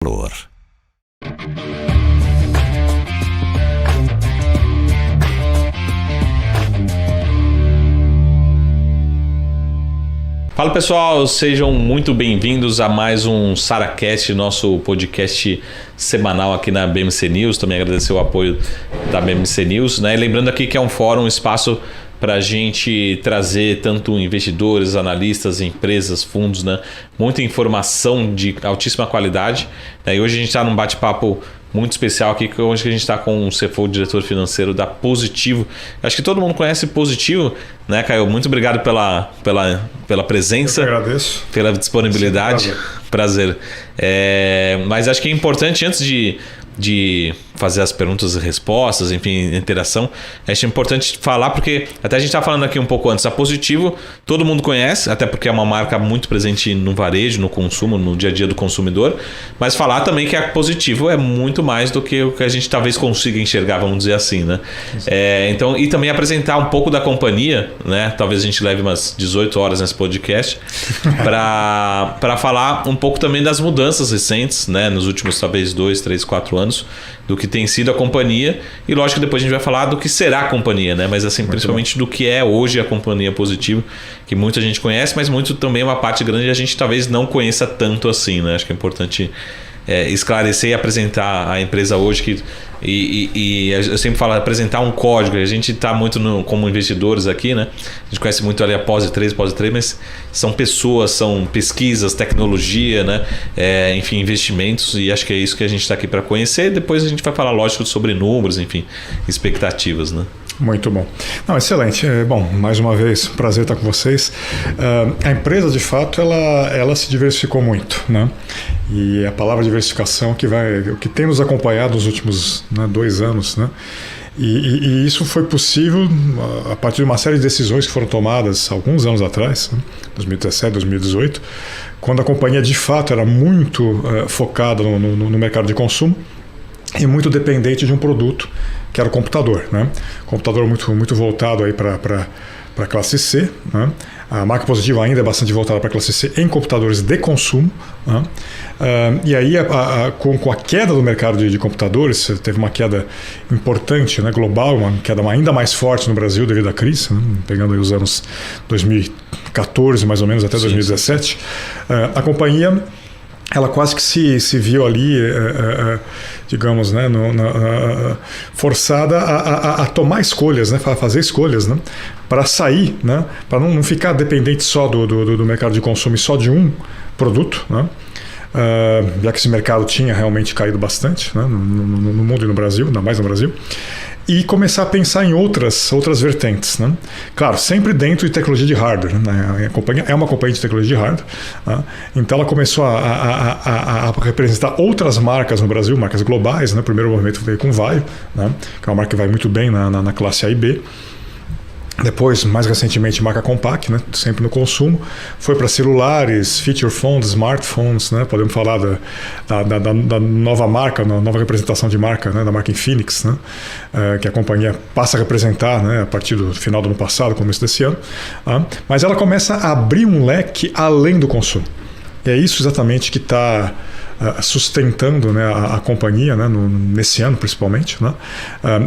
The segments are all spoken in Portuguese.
Valor. Fala pessoal, sejam muito bem-vindos a mais um SaraCast, nosso podcast semanal aqui na BMC News. Também agradecer o apoio da BMC News, né? E lembrando aqui que é um fórum, um espaço para a gente trazer tanto investidores, analistas, empresas, fundos, né? Muita informação de altíssima qualidade, né? E hoje a gente está num bate-papo muito especial aqui, hoje que a gente está com o CFO, o diretor financeiro da Positivo. Acho que todo mundo conhece Positivo, né, Caio? Muito obrigado pela presença. Eu que agradeço. Pela disponibilidade. Sim, prazer. Mas acho que é importante, antes de fazer as perguntas e respostas, enfim, interação, acho importante falar, porque até a gente estava falando aqui um pouco antes, a Positivo todo mundo conhece, até porque é uma marca muito presente no varejo, no consumo, no dia a dia do consumidor, mas falar também que a Positivo é muito mais do que o que a gente talvez consiga enxergar, vamos dizer assim, né? Então, e também apresentar um pouco da companhia, né? Talvez a gente leve umas 18 horas nesse podcast para falar um pouco também das mudanças recentes, né? Nos últimos talvez 2, 3, 4 anos, do que tem sido a companhia, e lógico que depois a gente vai falar do que será a companhia, né? Mas assim, principalmente do que é hoje a companhia Positivo, que muita gente conhece, mas muito também uma parte grande a gente talvez não conheça tanto assim, né? Acho que é importante esclarecer e apresentar a empresa hoje, e eu sempre falo, apresentar um código. A gente está muito como investidores aqui, né? A gente conhece muito ali a Pós 3, mas são pessoas, são pesquisas, tecnologia, né? Enfim, investimentos, e acho que é isso que a gente está aqui para conhecer. E depois a gente vai falar, lógico, sobre números, enfim, expectativas, né? Muito bom. Não, excelente. Bom, mais uma vez, prazer estar com vocês. A empresa, de fato, ela se diversificou muito, né? E a palavra diversificação o que tem nos acompanhado nos últimos 2 anos, né? E isso foi possível a partir de uma série de decisões que foram tomadas alguns anos atrás, né? 2017, 2018, quando a companhia, de fato, era muito focada no mercado de consumo e muito dependente de um produto, que era o computador, né? Computador muito voltado aí para a classe C, né? A marca Positivo ainda é bastante voltada para a classe C em computadores de consumo, né? E aí, com a queda do mercado de computadores, teve uma queda importante, né, global, uma queda ainda mais forte no Brasil devido à crise, né? Pegando aí os anos 2014, mais ou menos, até 2017, a companhia, ela quase que se viu ali, digamos, né, forçada a tomar escolhas, né, a fazer escolhas, né, para sair, né, para não ficar dependente só do mercado de consumo e só de um produto, né, já que esse mercado tinha realmente caído bastante, né, no mundo e no Brasil, ainda mais no Brasil. E começar a pensar em outras vertentes, né? Claro, sempre dentro de tecnologia de hardware, né? A companhia é uma companhia de tecnologia de hardware, né? Então ela começou a representar outras marcas no Brasil, marcas globais, né? O primeiro movimento veio com o Vaio, né? Que é uma marca que vai muito bem na classe A e B. Depois, mais recentemente, marca Compaq, né? Sempre no consumo. Foi para celulares, feature phones, smartphones, né? Podemos falar da nova marca, nova representação de marca, né? Da marca Infinix, né? Que a companhia passa a representar, né? A partir do final do ano passado, começo desse ano. Mas ela começa a abrir um leque além do consumo. E é isso exatamente que está sustentando, né, a companhia, né, nesse ano principalmente, né?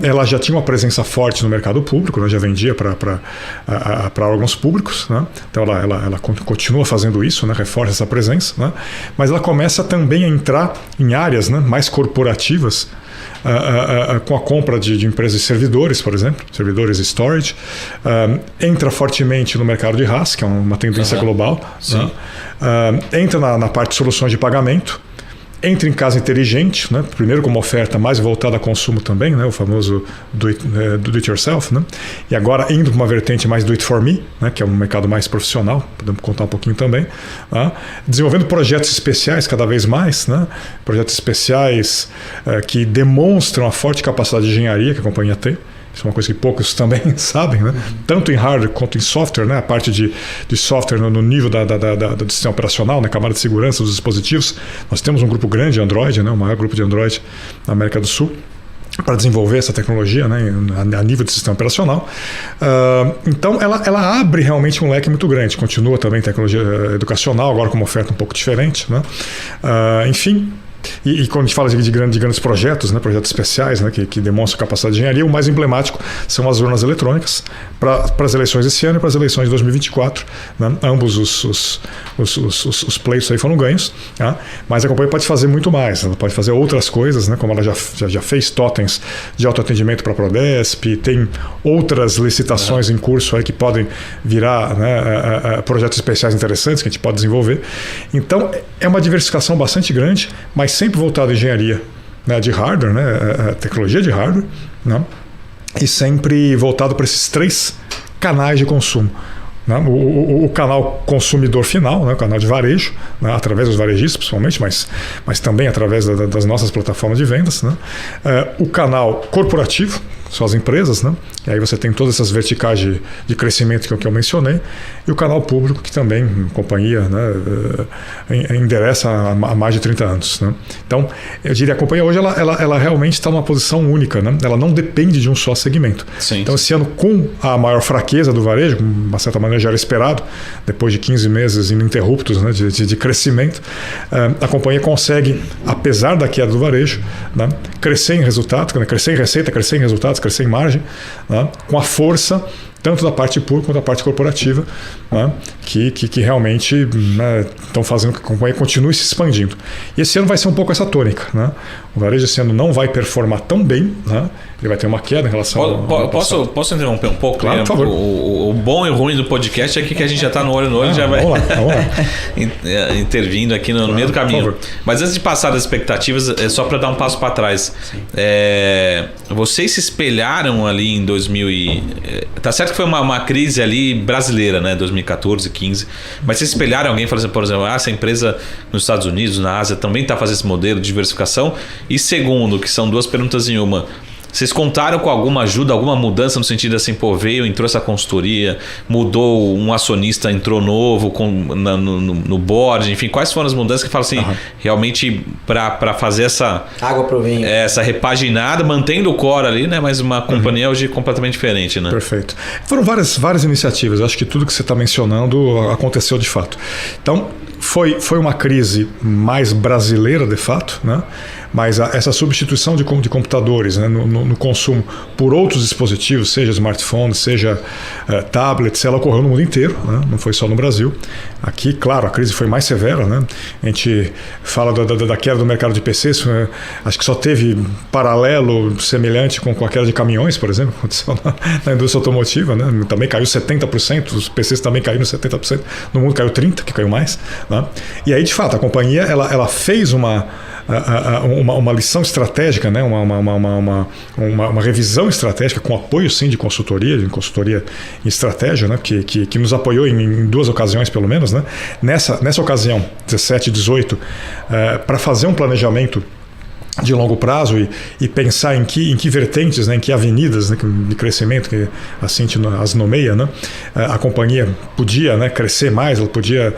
Ela já tinha uma presença forte no mercado público, né, já vendia para órgãos públicos, né? Então ela continua fazendo isso, né, reforça essa presença, né? Mas ela começa também a entrar em áreas, né, mais corporativas, com a compra de empresas de servidores, por exemplo, servidores de storage, entra fortemente no mercado de RaaS, que é uma tendência global, né? Entra na parte de soluções de pagamento, entra em casa inteligente, né? Primeiro como oferta mais voltada a consumo também, né? O famoso do it yourself, né? E agora indo para uma vertente mais do it for me, né? Que é um mercado mais profissional, podemos contar um pouquinho também, né? Desenvolvendo projetos especiais cada vez mais, né? Projetos especiais que demonstram a forte capacidade de engenharia que a companhia tem. Isso é uma coisa que poucos também sabem, né? Tanto em hardware quanto em software, né? A parte de software no nível do sistema operacional, na camada de segurança dos dispositivos. Nós temos um grupo grande de Android, né? O maior grupo de Android na América do Sul, para desenvolver essa tecnologia, né, a nível de sistema operacional. Então ela abre realmente um leque muito grande. Continua também tecnologia educacional, agora com uma oferta um pouco diferente, né? Enfim, E quando a gente fala de grandes projetos, né, projetos especiais, né, que demonstram capacidade de engenharia, o mais emblemático são as urnas eletrônicas para as eleições desse ano e para as eleições de 2024. Né? Ambos os pleitos aí foram ganhos, tá? Mas a companhia pode fazer muito mais, ela pode fazer outras coisas, né, como ela já fez totens de autoatendimento para a Prodesp, tem outras licitações em curso aí que podem virar, né, projetos especiais interessantes que a gente pode desenvolver. Então, é uma diversificação bastante grande, mas sempre voltado à engenharia, né, de hardware, né, tecnologia de hardware, né, e sempre voltado para esses 3 canais de consumo. Né, o canal consumidor final, né, o canal de varejo, né, através dos varejistas principalmente, mas também através das nossas plataformas de vendas. Né, o canal corporativo, são as empresas, né? E aí você tem todas essas verticais de crescimento que eu mencionei, e o canal público, que também a companhia, né, endereça há mais de 30 anos. Né? Então, eu diria que a companhia hoje ela realmente está numa posição única, né? Ela não depende de um só segmento. Sim. Então, esse ano, com a maior fraqueza do varejo, de uma certa maneira já era esperado, depois de 15 meses ininterruptos, né, de crescimento, a companhia consegue, apesar da queda do varejo, né, crescer em resultado, né, crescer em receita, crescer em resultados, crescer em margem, né, com a força tanto da parte pública quanto da parte corporativa, né, que realmente, né, estão fazendo com que a companhia continue se expandindo. E esse ano vai ser um pouco essa tônica. Né? O varejo esse ano não vai performar tão bem, né? Ele vai ter uma queda em relação ao Posso interromper um pouco? Claro, por favor. O bom e o ruim do podcast é que a gente já está no olho no olho, já vai vamos lá. intervindo aqui no meio do caminho. Mas antes de passar das expectativas, é só para dar um passo para trás. Vocês se espelharam ali em 2000 tá certo que foi uma crise ali brasileira, né, 2014, 15, mas vocês espelharam alguém, por exemplo, essa empresa nos Estados Unidos, na Ásia, também está fazendo esse modelo de diversificação? E segundo, que são 2 perguntas em uma, vocês contaram com alguma ajuda, alguma mudança no sentido assim, entrou essa consultoria, mudou, um acionista entrou novo no board, enfim, quais foram as mudanças que falam assim, realmente para fazer essa água pro vinho, essa repaginada, mantendo o core ali, né, mas uma companhia hoje completamente diferente, né? Perfeito. Foram várias iniciativas, eu acho que tudo que você está mencionando aconteceu de fato. Então, foi uma crise mais brasileira, de fato, né? Mas essa substituição de computadores, né, no consumo por outros dispositivos, seja smartphones, seja tablets, ela ocorreu no mundo inteiro, né? Não foi só no Brasil. Aqui, claro, a crise foi mais severa. Né? A gente fala da queda do mercado de PCs, acho que só teve paralelo semelhante com a queda de caminhões, por exemplo, aconteceu na indústria automotiva. Né? Também caiu 70%, os PCs também caíram 70%, no mundo caiu 30%, que caiu mais. Né? E aí, de fato, a companhia ela fez uma lição estratégica, né? uma revisão estratégica com apoio sim de consultoria em estratégia, né? que nos apoiou em 2 ocasiões pelo menos, né? Nessa ocasião, 17 e 18, para fazer um planejamento de longo prazo e pensar em que vertentes, né, em que avenidas, né, de crescimento que assim as nomeia, né, a companhia podia, né, crescer mais, ela podia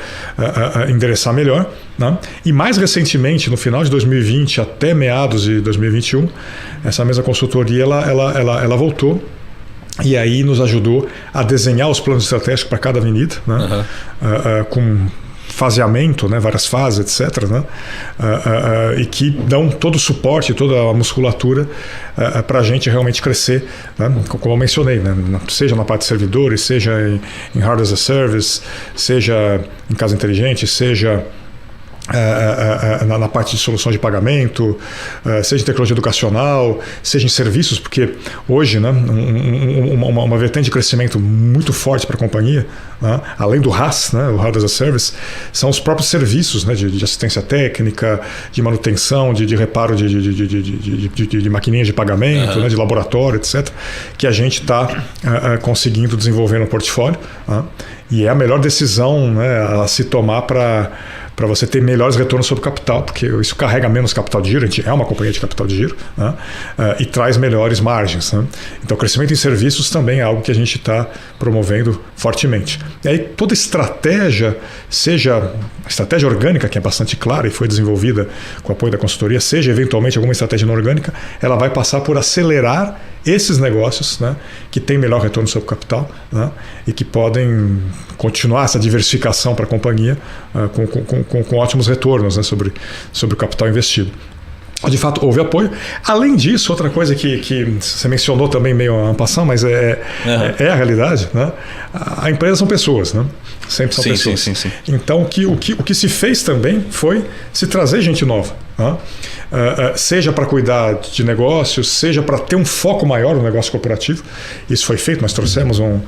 endereçar melhor. Né? E mais recentemente, no final de 2020 até meados de 2021, essa mesma consultoria ela voltou e aí nos ajudou a desenhar os planos estratégicos para cada avenida, né? Com faseamento, né, várias fases, etc., né, e que dão todo o suporte, toda a musculatura para a gente realmente crescer, né, como eu mencionei, né, seja na parte de servidores, seja em hardware as a service, seja em casa inteligente, seja na parte de soluções de pagamento, seja em tecnologia educacional, seja em serviços, porque hoje, né, uma vertente de crescimento muito forte para a companhia, né, além do HaaS, né, o Hardware as a Service, são os próprios serviços, né, de assistência técnica, de manutenção, de reparo de maquininhas de pagamento, né, de laboratório, etc., que a gente está conseguindo desenvolver no portfólio, né, e é a melhor decisão, né, a se tomar para você ter melhores retornos sobre o capital, porque isso carrega menos capital de giro, a gente é uma companhia de capital de giro, né? E traz melhores margens. Né? Então, o crescimento em serviços também é algo que a gente está promovendo fortemente. E aí, toda estratégia, seja a estratégia orgânica, que é bastante clara e foi desenvolvida com o apoio da consultoria, seja eventualmente alguma estratégia não orgânica, ela vai passar por acelerar esses negócios, né, que têm melhor retorno sobre o capital, né, e que podem continuar essa diversificação para a companhia com ótimos retornos, né, sobre o capital investido. De fato, houve apoio. Além disso, outra coisa que você mencionou também meio en passant, mas é a realidade, né? A empresa são pessoas, né? Sempre são pessoas. Sim. Então, o que se fez também foi se trazer gente nova, né? Seja para cuidar de negócios, seja para ter um foco maior no negócio corporativo. Isso foi feito, nós trouxemos um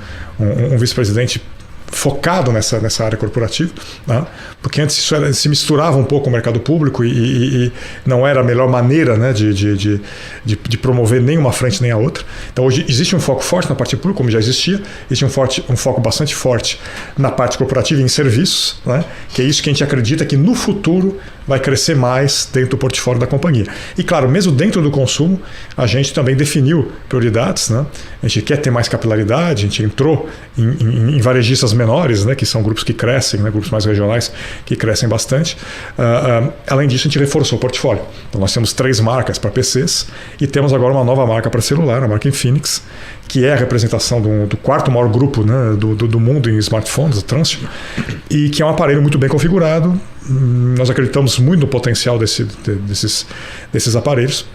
vice-presidente focado nessa área corporativa, né? Porque antes isso se misturava um pouco com o mercado público e não era a melhor maneira, né, de promover nem uma frente nem a outra. Então hoje existe um foco forte na parte pública, como já existia, existe um foco bastante forte na parte corporativa e em serviços, né? Que é isso que a gente acredita que no futuro vai crescer mais dentro do portfólio da companhia. E claro, mesmo dentro do consumo, a gente também definiu prioridades, né? A gente quer ter mais capilaridade, a gente entrou em varejistas menores, né, que são grupos que crescem, né, grupos mais regionais que crescem bastante. Além disso, a gente reforçou o portfólio. Então nós temos 3 marcas para PCs e temos agora uma nova marca para celular, a marca Infinix, que é a representação do 4º maior grupo, né, do mundo em smartphones, a Transsion, e que é um aparelho muito bem configurado. Nós acreditamos muito no potencial desses aparelhos.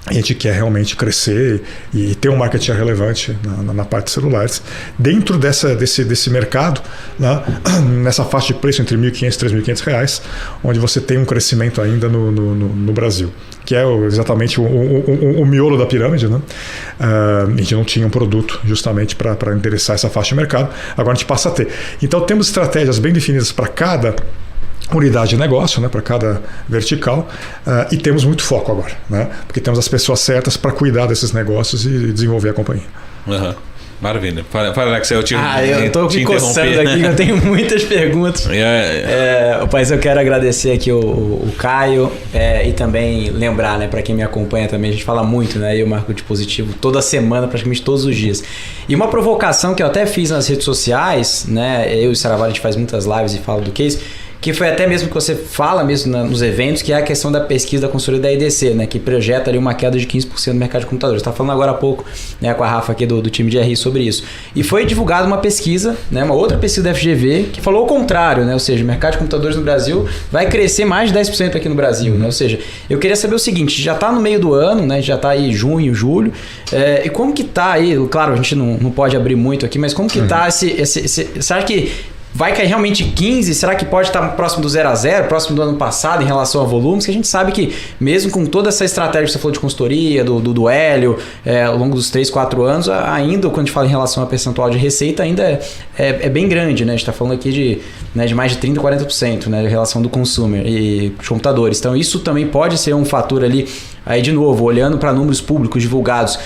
A gente quer realmente crescer e ter um market share relevante na parte de celulares dentro desse mercado, né, nessa faixa de preço entre R$ 1.500 e R$ 3.500, onde você tem um crescimento ainda no Brasil, que é exatamente o miolo da pirâmide, né? A gente não tinha um produto justamente para endereçar essa faixa de mercado, agora a gente passa a ter. Então temos estratégias bem definidas para cada unidade de negócio, né, para cada vertical, e temos muito foco agora, né, porque temos as pessoas certas para cuidar desses negócios e desenvolver a companhia. Uhum. Maravilha. Fala, Alex, eu estou me coçando aqui, eu tenho muitas perguntas. Mas eu quero agradecer aqui o Caio e também lembrar, né, para quem me acompanha também, a gente fala muito, né, eu marco de positivo toda semana, praticamente todos os dias. E uma provocação que eu até fiz nas redes sociais, né, eu e o Saravá, a gente faz muitas lives e fala do case, que foi até mesmo que você fala mesmo nos eventos, que é a questão da pesquisa da consultoria da EDC, né, que projeta ali uma queda de 15% no mercado de computadores. Você está falando agora há pouco, né, com a Rafa aqui do time de RI sobre isso. E foi divulgada uma pesquisa, né, uma outra pesquisa da FGV, que falou o contrário, né, ou seja, o mercado de computadores no Brasil vai crescer mais de 10% aqui no Brasil. Né, ou seja, eu queria saber o seguinte, já está no meio do ano, né, já está aí junho, julho, e como que está aí, claro, a gente não pode abrir muito aqui, mas como que está você acha que vai cair realmente 15? Será que pode estar próximo do 0-0, próximo do ano passado em relação a volumes? Que a gente sabe que mesmo com toda essa estratégia que você falou de consultoria, do Hélio, ao longo dos 3, 4 anos, ainda quando a gente fala em relação a percentual de receita, ainda é bem grande, né? A gente está falando aqui de mais de 30%, 40%, né, em relação do consumer e de computadores. Então isso também pode ser um fator ali, aí de novo, olhando para números públicos divulgados,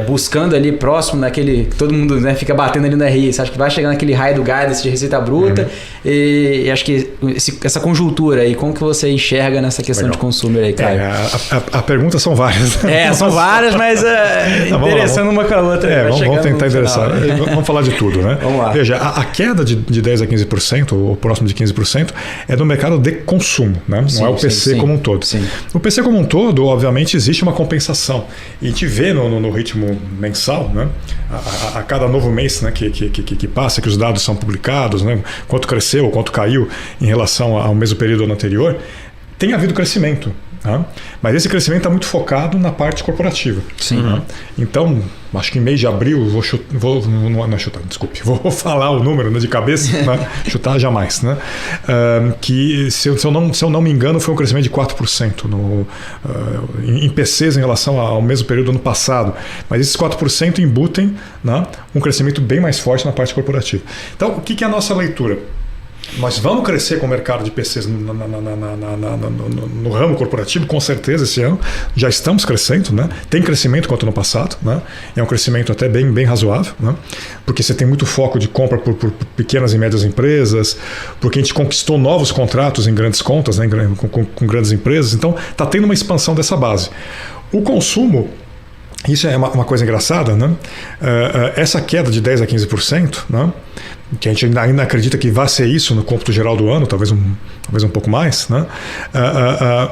buscando ali próximo naquele que todo mundo, né, fica batendo ali no RI. Você acha que vai chegar naquele raio do guidance de receita bruta? E acho que essa conjuntura aí, como que você enxerga nessa questão de consumer aí, Caio? A pergunta são várias. São várias, mas interessando uma com a outra. Vamos tentar endereçar. Vamos falar de tudo, né? Vamos lá. Veja, a queda de 10% a 15%, ou próximo de 15%, é do mercado de consumo, né? Não é o PC como um todo. Sim. O PC como um todo, obviamente, existe uma compensação. E a gente vê no ritmo mensal, né? A cada novo mês, né, que passa, que os dados são publicados, né? Quanto cresceu, quanto caiu em relação ao mesmo período anterior, tem havido crescimento. Tá? Mas esse crescimento está muito focado na parte corporativa. Sim. Tá? Então, acho que em mês de abril, vou falar o número, né, de cabeça, né? Chutar jamais. Né? Que, se eu não me engano, foi um crescimento de 4% em PCs em relação ao mesmo período do ano passado. Mas esses 4% embutem, né, um crescimento bem mais forte na parte corporativa. Então, o que é a nossa leitura? Nós vamos crescer com o mercado de PCs no ramo corporativo, com certeza, esse ano. Já estamos crescendo, né? Tem crescimento quanto no passado, né? É um crescimento até bem razoável, né? Porque você tem muito foco de compra por pequenas e médias empresas, porque a gente conquistou novos contratos em grandes contas, né? com grandes empresas. Então, está tendo uma expansão dessa base. O consumo, isso é uma coisa engraçada, né? Essa queda de 10% a 15%, né, que a gente ainda acredita que vai ser isso no cômputo geral do ano, talvez um pouco mais, né?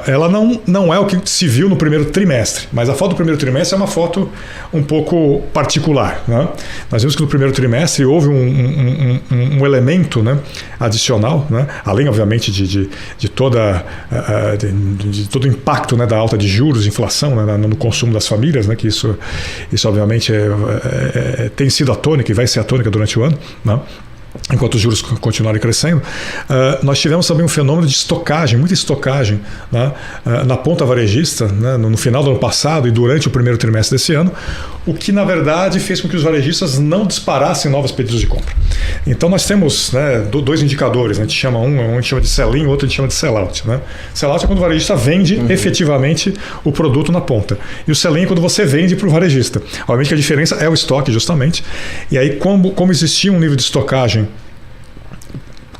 Ela não é o que se viu no primeiro trimestre, mas a foto do primeiro trimestre é uma foto um pouco particular, né? Nós vimos que no primeiro trimestre houve um elemento, né, adicional, né? Além, obviamente, de todo o impacto, né, da alta de juros, inflação, né, no consumo das famílias, né, que isso obviamente tem sido a tônica e vai ser a tônica durante o ano, né? Enquanto os juros continuarem crescendo, nós tivemos também um fenômeno de estocagem, muita estocagem, né, na ponta varejista, né, no final do ano passado e durante o primeiro trimestre desse ano, o que na verdade fez com que os varejistas não disparassem novos pedidos de compra. Então nós temos, né, dois indicadores, né, a gente chama a gente chama de sell-in, o outro a gente chama de sell-out. Né? Sell-out é quando o varejista vende efetivamente o produto na ponta. E o sell-in é quando você vende para o varejista. Obviamente que a diferença é o estoque, justamente. E aí, como existia um nível de estocagem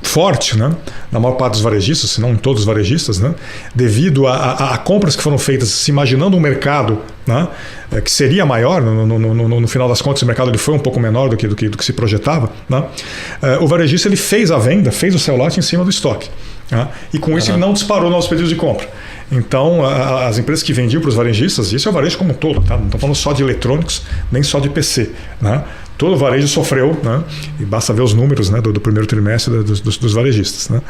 forte, né, na maior parte dos varejistas, se não em todos os varejistas, né, devido a compras que foram feitas se imaginando um mercado, né, que seria maior, no final das contas o mercado ele foi um pouco menor do que se projetava, né, o varejista ele fez a venda, fez o sell-out em cima do estoque, né, e com isso ele não disparou novos pedidos de compra. Então, as empresas que vendiam para os varejistas, isso é o varejo como um todo, tá? Não estou falando só de eletrônicos, nem só de PC, né? Todo o varejo sofreu, né? E basta ver os números, né, do primeiro trimestre dos varejistas. Né?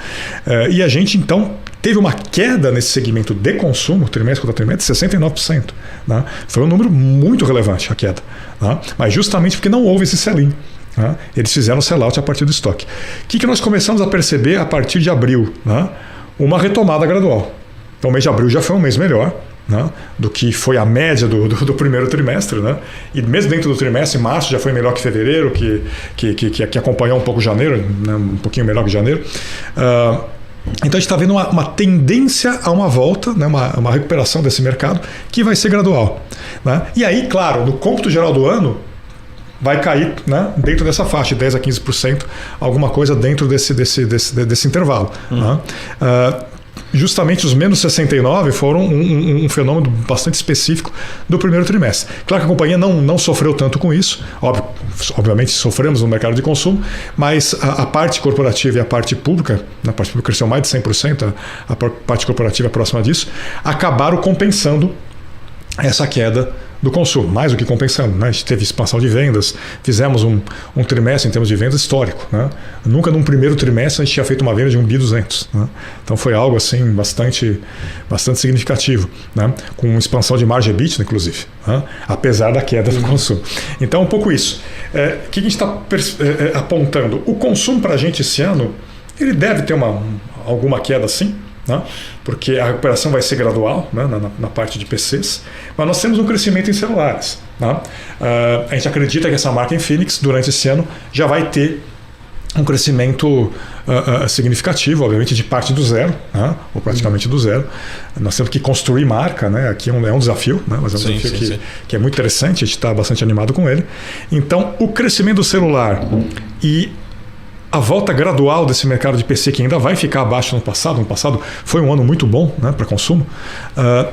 E a gente, então, teve uma queda nesse segmento de consumo, trimestre contra trimestre, de 69%. Né? Foi um número muito relevante a queda. Né? Mas justamente porque não houve esse sell-in. Né? Eles fizeram sell-out a partir do estoque. O que nós começamos a perceber a partir de abril? Né? Uma retomada gradual. Então, o mês de abril já foi um mês melhor, né, do que foi a média do primeiro trimestre, né? E mesmo dentro do trimestre, março já foi melhor que fevereiro, que acompanhou um pouco janeiro, né, um pouquinho melhor que janeiro. Então a gente está vendo uma tendência a uma volta, né, uma recuperação desse mercado que vai ser gradual. Né? E aí, claro, no cômputo geral do ano, vai cair, né, dentro dessa faixa, de 10% a 15%, alguma coisa dentro desse intervalo. Né? Justamente os menos 69 foram um fenômeno bastante específico do primeiro trimestre. Claro que a companhia não sofreu tanto com isso, obviamente sofremos no mercado de consumo, mas a parte corporativa e a parte pública, a parte pública cresceu mais de 100%, a parte corporativa é próxima disso, acabaram compensando essa queda do consumo, mais do que compensando. Né? A gente teve expansão de vendas, fizemos um trimestre em termos de vendas histórico. Né? Nunca num primeiro trimestre a gente tinha feito uma venda de 1 bi 200. Né? Então foi algo assim bastante significativo, né? Com expansão de margem EBITDA, inclusive, né? Apesar da queda do consumo. Então um pouco isso. O que a gente está apontando? O consumo para a gente esse ano, ele deve ter alguma queda sim, né? Porque a recuperação vai ser gradual, né, na parte de PCs, mas nós temos um crescimento em celulares. Né? A gente acredita que essa marca Infinix, durante esse ano, já vai ter um crescimento significativo, obviamente de parte do zero, né? Ou praticamente do zero. Nós temos que construir marca, né? Aqui é um desafio, né? Mas é um desafio que é muito interessante, a gente está bastante animado com ele. Então, o crescimento do celular e a volta gradual desse mercado de PC, que ainda vai ficar abaixo do ano passado. Ano passado foi um ano muito bom, né, para consumo.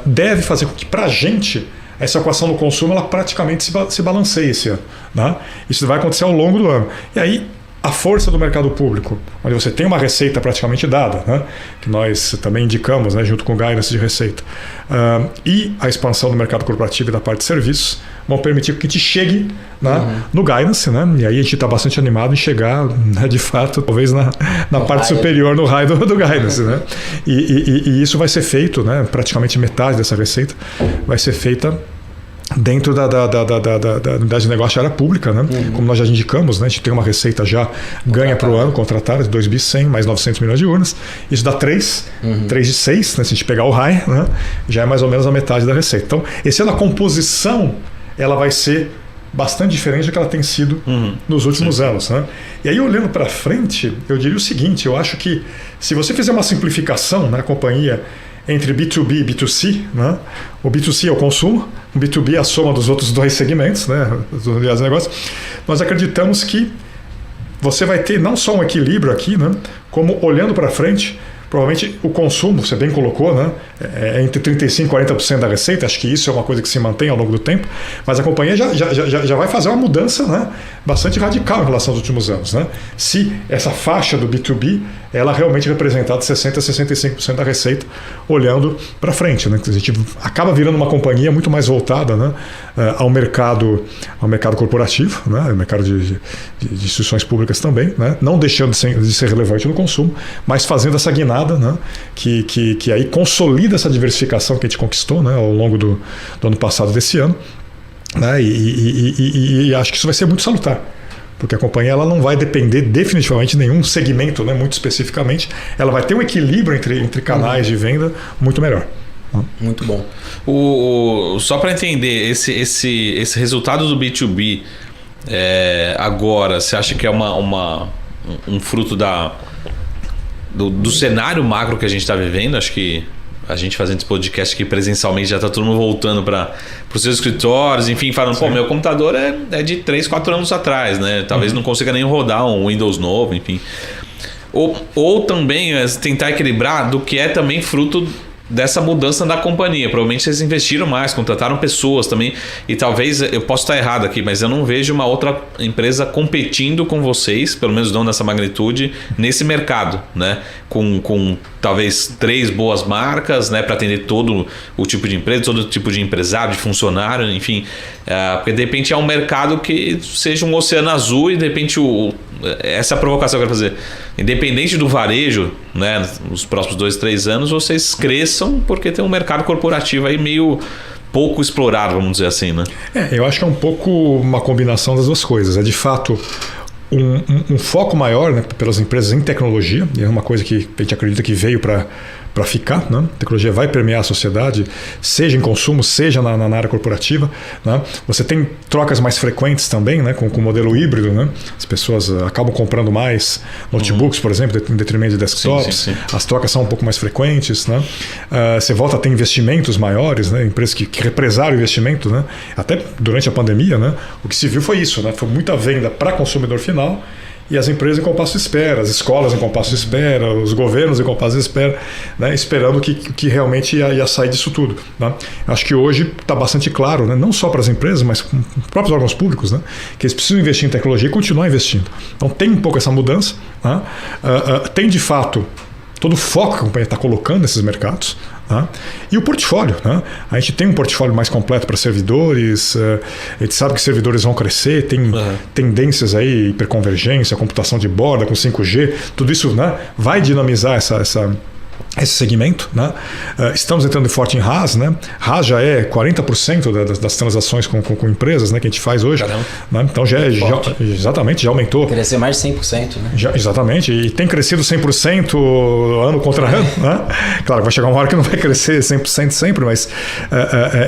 Deve fazer com que, para a gente, essa equação do consumo ela praticamente se balanceie esse ano. Né? Isso vai acontecer ao longo do ano. E aí, a força do mercado público, onde você tem uma receita praticamente dada, né, que nós também indicamos, né, junto com o guidance de receita, e a expansão do mercado corporativo e da parte de serviços, vão permitir que a gente chegue, né, no guidance, né, e aí a gente está bastante animado em chegar, né, de fato, talvez na parte superior, no raio do guidance. Né, e isso vai ser feito, né, praticamente metade dessa receita vai ser feita dentro da unidade de negócio área pública, né? Como nós já indicamos, né? A gente tem uma receita já ganha para o ano, contratada, de 2 bi 100, mais 900 milhões de urnas. Isso dá 3 de 6, né? Se a gente pegar o high, né? Já é mais ou menos a metade da receita. Então, esse ano a composição ela vai ser bastante diferente do que ela tem sido nos últimos anos. Né? E aí, olhando para frente, eu diria o seguinte, eu acho que se você fizer uma simplificação na companhia entre B2B e B2C, né? O B2C é o consumo, o B2B é a soma dos outros dois segmentos, né? Dos unidades de negócio. Nós acreditamos que você vai ter não só um equilíbrio aqui, né? Como olhando para frente, provavelmente o consumo, você bem colocou, né? entre 35% e 40% da receita, acho que isso é uma coisa que se mantém ao longo do tempo, mas a companhia já vai fazer uma mudança, né, bastante radical em relação aos últimos anos. Né? Se essa faixa do B2B, ela realmente representar de 60% a 65% da receita, olhando para frente. Né? A gente acaba virando uma companhia muito mais voltada, né, ao mercado corporativo, né, ao mercado de instituições públicas também, né, não deixando de ser relevante no consumo, mas fazendo essa guinada, né, que aí consolida essa diversificação que a gente conquistou, né, ao longo do ano passado, desse ano, né, e acho que isso vai ser muito salutar, porque a companhia ela não vai depender definitivamente de nenhum segmento, né, muito especificamente, ela vai ter um equilíbrio entre canais de venda muito melhor. Muito bom. Só para entender, esse resultado do B2B agora, você acha que é um fruto do cenário macro que a gente está vivendo? Acho que a gente fazendo esse podcast aqui presencialmente já está todo mundo voltando para os seus escritórios, enfim, falando, pô, meu computador é de 3, 4 anos atrás, né? Talvez não consiga nem rodar um Windows novo, enfim. Ou também tentar equilibrar do que é também fruto dessa mudança da companhia. Provavelmente vocês investiram mais, contrataram pessoas também, e talvez, eu posso estar errado aqui, mas eu não vejo uma outra empresa competindo com vocês, pelo menos não nessa magnitude, nesse mercado, né? Com talvez 3 boas marcas, né, para atender todo o tipo de empresa, todo tipo de empresário, de funcionário, enfim, porque de repente é um mercado que seja um oceano azul, e de repente essa é a provocação que eu quero fazer. Independente do varejo, né, nos próximos 2, 3 anos, vocês cresçam, porque tem um mercado corporativo aí meio pouco explorado, vamos dizer assim, né? Eu acho que é um pouco uma combinação das duas coisas. É de fato um foco maior, né, pelas empresas em tecnologia, e é uma coisa que a gente acredita que veio para ficar, né? A tecnologia vai permear a sociedade, seja em consumo, seja na área corporativa, né? Você tem trocas mais frequentes também, né? Com o modelo híbrido, né? As pessoas acabam comprando mais notebooks, por exemplo, em detrimento de desktops. Sim. As trocas são um pouco mais frequentes, né? Você volta a ter investimentos maiores, né? Empresas que represaram o investimento, né? Até durante a pandemia, né? O que se viu foi isso, né? Foi muita venda para consumidor final, e as empresas em compasso de espera, as escolas em compasso de espera, os governos em compasso de espera, né, esperando que realmente ia sair disso tudo. Né? Acho que hoje está bastante claro, né, não só para as empresas, mas com os próprios órgãos públicos, né, que eles precisam investir em tecnologia e continuar investindo. Então tem um pouco essa mudança. Né? Tem de fato todo o foco que a companhia está colocando nesses mercados. Né? E o portfólio, né? A gente tem um portfólio mais completo para servidores, a gente sabe que servidores vão crescer, tem tendências aí, hiperconvergência, computação de borda com 5G, tudo isso, né, vai dinamizar esse segmento. Né? Estamos entrando forte em RaaS, né? RaaS já é 40% das transações com empresas, né, que a gente faz hoje. Né? Então exatamente, já aumentou. Crescer mais de 100%. Né? Exatamente, e tem crescido 100% ano contra ano. Né? Claro, vai chegar uma hora que não vai crescer 100% sempre, mas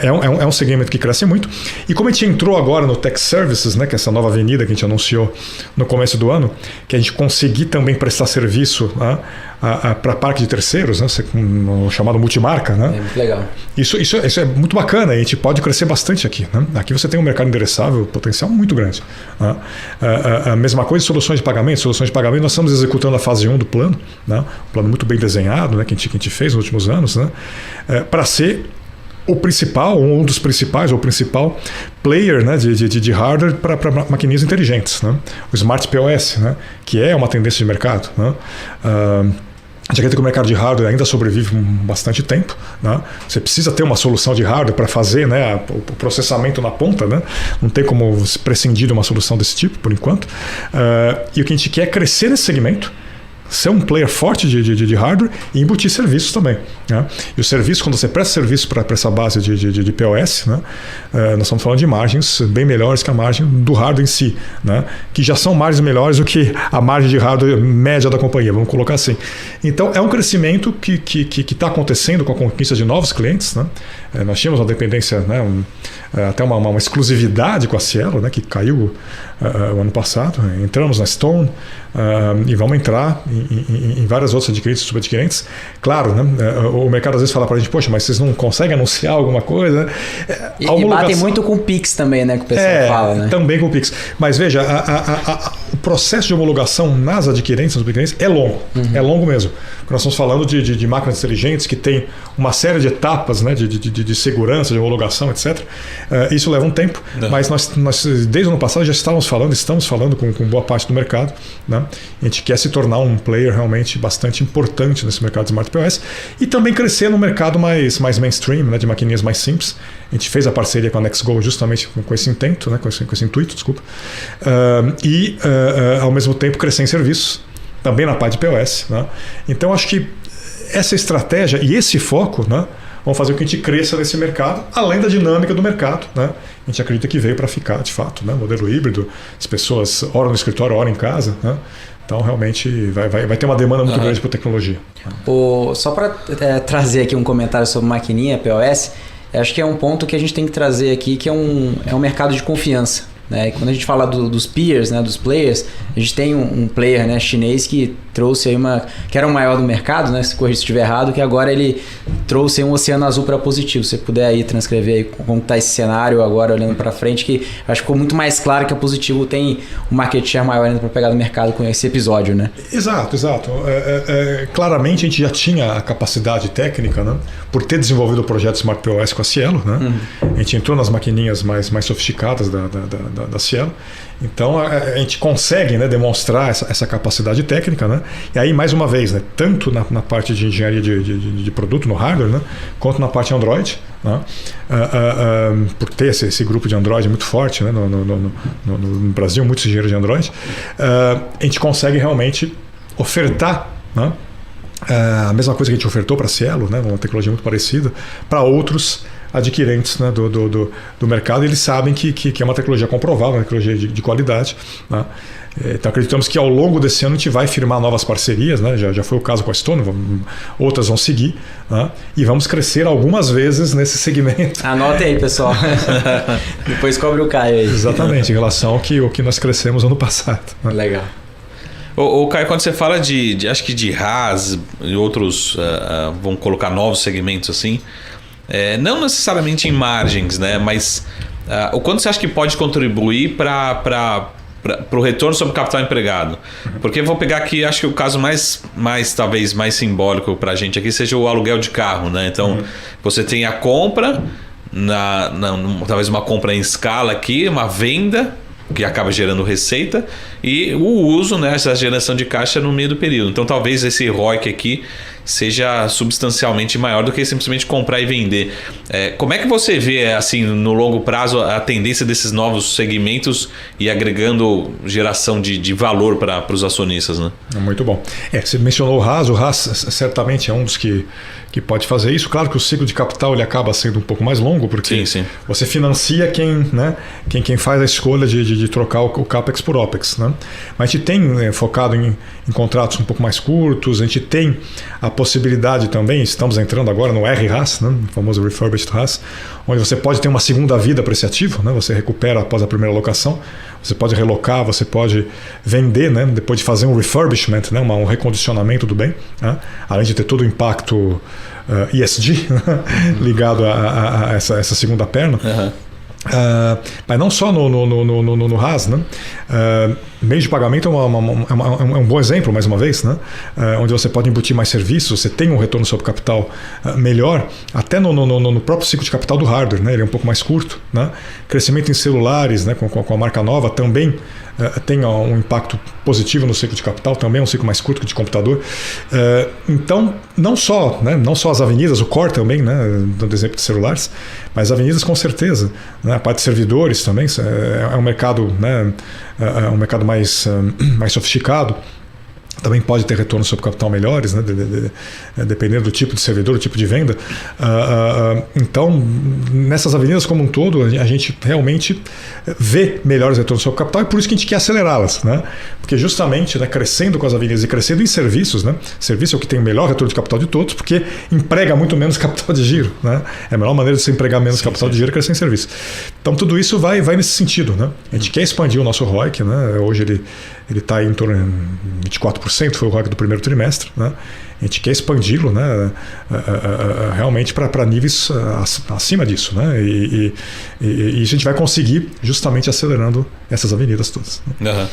é um segmento que cresce muito. E como a gente entrou agora no Tech Services, né, que é essa nova avenida que a gente anunciou no começo do ano, que a gente conseguir também prestar serviço, né, para parque de terceiros, né, o chamado multimarca. Né? É muito legal. Isso é muito bacana, e a gente pode crescer bastante aqui. Né? Aqui você tem um mercado endereçável, potencial muito grande. Né? A mesma coisa, soluções de pagamento. Soluções de pagamento, nós estamos executando a fase 1 do plano, né? Um plano muito bem desenhado, né, que a gente fez nos últimos anos, né? Para ser o principal, um dos principais, ou o principal player, né, de hardware para maquininhas inteligentes. Né? O Smart POS, né, que é uma tendência de mercado. Né? A gente acredita que o mercado de hardware ainda sobrevive bastante tempo. Né? Você precisa ter uma solução de hardware para fazer, né, o processamento na ponta. Né? Não tem como se prescindir de uma solução desse tipo, por enquanto. E o que a gente quer é crescer nesse segmento, ser um player forte de hardware e embutir serviços também. Né? E o serviço, quando você presta serviço para essa base de POS, né, nós estamos falando de margens bem melhores que a margem do hardware em si, né, que já são margens melhores do que a margem de hardware média da companhia, vamos colocar assim. Então é um crescimento que está acontecendo com a conquista de novos clientes. Né? Nós tínhamos uma dependência, né, até uma exclusividade com a Cielo, né, que caiu o ano passado. Entramos na Stone e vamos entrar em várias outras adquirentes e subadquirentes. Claro, né? O mercado às vezes fala para a gente, poxa, mas vocês não conseguem anunciar alguma coisa? E batem muito com o Pix também, né? Que o pessoal fala, né? Também com o Pix. Mas veja, o processo de homologação nas adquirentes, nos adquirentes, é longo. É longo mesmo. Nós estamos falando de máquinas inteligentes que tem uma série de etapas, né, de segurança, de homologação, etc. Isso leva um tempo, mas nós desde o ano passado já estamos falando com boa parte do mercado, né? A gente quer se tornar um player realmente bastante importante nesse mercado de Smart POS e também crescer no mercado mais mainstream, né, de maquininhas mais simples. A gente fez a parceria com a NextGo justamente com esse intento, né, com esse intuito, desculpa. Ao mesmo tempo crescer em serviços, também na parte de POS, né? Então acho que essa estratégia e esse foco, né, vão fazer com que a gente cresça nesse mercado, além da dinâmica do mercado, né? A gente acredita que veio para ficar, de fato, né? Modelo híbrido, as pessoas oram no escritório, oram em casa, né? Então realmente vai ter uma demanda muito grande por tecnologia. Só para trazer aqui um comentário sobre maquininha, POS, acho que é um ponto que a gente tem que trazer aqui, que é um mercado de confiança. Né? E quando a gente fala dos peers, né, dos players, a gente tem um player, né, chinês que trouxe aí que era o maior do mercado, né, se corrija se estiver errado, que agora ele trouxe um oceano azul para positivo. Se você puder aí transcrever aí como está esse cenário agora olhando para frente, que acho que ficou muito mais claro que a Positivo tem um market share maior ainda para pegar do mercado com esse episódio, né? Exato. Claramente a gente já tinha a capacidade técnica, né, por ter desenvolvido o projeto Smart POS com a Cielo, né? A gente entrou nas maquininhas mais sofisticadas da Cielo. Então a gente consegue, né, demonstrar essa capacidade técnica, né? E aí mais uma vez, né, tanto na parte de engenharia de produto, no hardware, né, quanto na parte Android, né? Por ter esse grupo de Android muito forte, né, no Brasil, muitos engenheiros de Android, a gente consegue realmente ofertar, né, a mesma coisa que a gente ofertou para a Cielo, né, uma tecnologia muito parecida, para outros adquirentes, né, do mercado. Eles sabem que é uma tecnologia comprovável, uma tecnologia de qualidade, né? Então acreditamos que ao longo desse ano a gente vai firmar novas parcerias, né? Já foi o caso com a Stone, outras vão seguir, né? E vamos crescer algumas vezes nesse segmento. Anote aí, pessoal. Depois cobre o Caio aí. Exatamente, em relação ao que nós crescemos ano passado, né? Legal. O Caio, quando você fala acho que de RaaS e outros, vamos colocar novos segmentos assim, não necessariamente em margens, né? Mas o quanto você acha que pode contribuir para o retorno sobre o capital empregado? Porque eu vou pegar aqui, acho que o caso talvez mais simbólico para a gente aqui seja o aluguel de carro, né? Então você tem a compra, talvez uma compra em escala aqui, uma venda que acaba gerando receita e o uso, né, essa geração de caixa no meio do período. Então talvez esse ROIC aqui seja substancialmente maior do que simplesmente comprar e vender. Como é que você vê, assim, no longo prazo, a tendência desses novos segmentos e agregando geração de valor para os acionistas, né? Muito bom. Você mencionou o RaaS certamente é um dos que pode fazer isso. Claro que o ciclo de capital ele acaba sendo um pouco mais longo, porque sim. Você financia quem faz a escolha de trocar o CAPEX por OPEX, né? Mas a gente tem focado em contratos um pouco mais curtos, a gente tem a possibilidade também, estamos entrando agora no RaaS, né? O famoso Refurbished RaaS, onde você pode ter uma segunda vida para esse ativo, né? Você recupera após a primeira locação, você pode relocar, você pode vender, né? Depois de fazer um refurbishment, né? Um recondicionamento do bem, né? Além de ter todo o impacto ESG ligado a essa segunda perna. Mas não só no RaaS, né? Meio de pagamento é um bom exemplo, mais uma vez, né? Onde você pode embutir mais serviços, você tem um retorno sobre capital melhor, até no próprio ciclo de capital do hardware, né? Ele é um pouco mais curto, né? Crescimento em celulares, né? Com a marca nova também tem um impacto positivo no ciclo de capital, também é um ciclo mais curto que de computador. Então, não só as avenidas, o core também, né? Dando exemplo de celulares, mas avenidas com certeza, né? A parte de servidores também é um mercado, né? É um mercado mais sofisticado. Também pode ter retornos sobre capital melhores, né? Dependendo do tipo de servidor, do tipo de venda. Então, nessas avenidas como um todo, a gente realmente vê melhores retornos sobre capital e por isso que a gente quer acelerá-las, né? Porque justamente, né, crescendo com as avenidas e crescendo em serviços, né? Serviço é o que tem o melhor retorno de capital de todos, porque emprega muito menos capital de giro, né? É a melhor maneira de você empregar menos capital de giro é crescer em serviço. Então tudo isso vai nesse sentido, né? A gente quer expandir o nosso ROIC, né? Hoje ele está em torno de 24%, foi o ROIC do primeiro trimestre, né? A gente quer expandi-lo, né? Realmente para níveis acima disso, né? E isso a gente vai conseguir justamente acelerando essas avenidas todas. Né? Uhum.